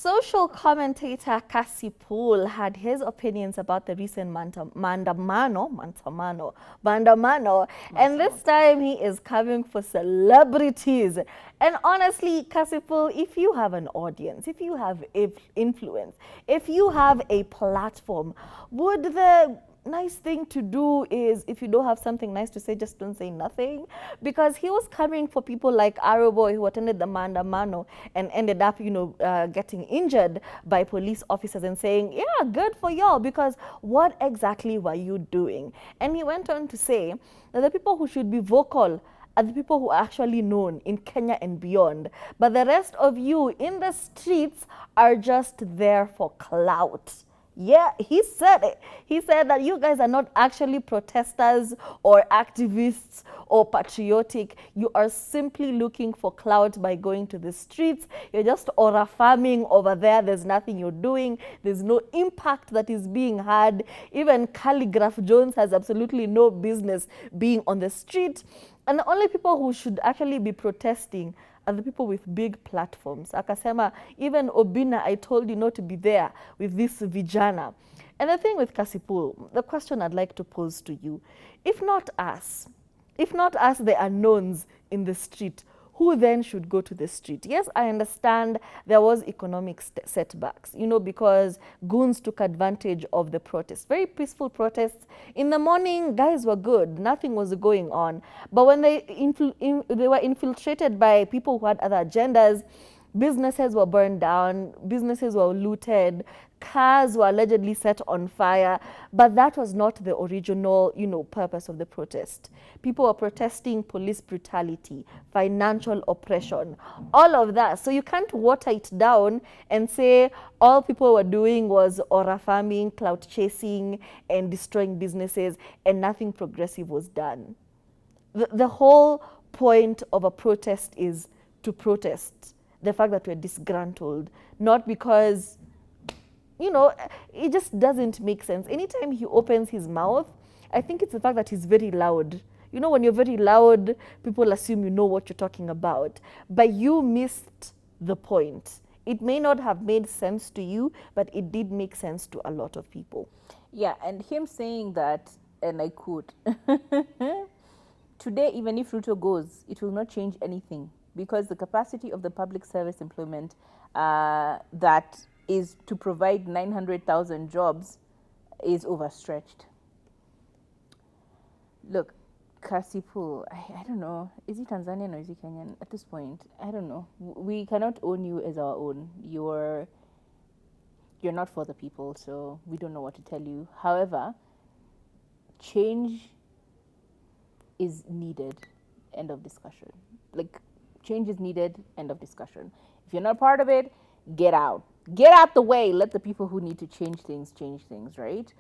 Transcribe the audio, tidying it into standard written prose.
Social commentator Cassypool had his opinions about the recent Mandamano, and this time he is coming for celebrities. And honestly, Cassypool, if you have an audience, if you have influence, if you have a platform, would the nice thing to do is, if you don't have something nice to say, just don't say nothing? Because he was coming for people like Arrowboy, who attended the Mandamano and ended up, getting injured by police officers, and saying, yeah, good for y'all, because what exactly were you doing? And he went on to say that the people who should be vocal are the people who are actually known in Kenya and beyond. But the rest of you in the streets are just there for clout. Yeah, he said it. He said that you guys are not actually protesters or activists or patriotic. You are simply looking for clout by going to the streets. You're just aura farming over there. There's nothing you're doing. There's no impact that is being had. Even Calligraph Jones has absolutely no business being on the street. And the only people who should actually be protesting are the people with big platforms. Akasema, even Obina, I told you not to be there with this vijana. And the thing with Cassypool, the question I'd like to pose to you, if not us, the unknowns in the street, who then should go to the street? Yes, I understand there was economic setbacks, because goons took advantage of the protests. Very peaceful protests. In the morning, guys were good. Nothing was going on. But when they were infiltrated by people who had other agendas, businesses were burned down, businesses were looted, cars were allegedly set on fire, but that was not the original, purpose of the protest. People were protesting police brutality, financial oppression, all of that. So you can't water it down and say all people were doing was aura farming, clout chasing, and destroying businesses, and nothing progressive was done. The whole point of a protest is to protest the fact that we're disgruntled, not because, it just doesn't make sense. Anytime he opens his mouth, I think it's the fact that he's very loud. When you're very loud, people assume you know what you're talking about. But you missed the point. It may not have made sense to you, but it did make sense to a lot of people. Yeah, and him saying that, and I quote, today, even if Ruto goes, it will not change anything, because the capacity of the public service employment that is to provide 900,000 jobs is overstretched. Look, Cassypool, I don't know. Is he Tanzanian or is he Kenyan at this point? I don't know. We cannot own you as our own. You're not for the people, so we don't know what to tell you. However, change is needed. End of discussion. Change is needed, end of discussion. If you're not part of it, get out. Get out the way. Let the people who need to change things, right?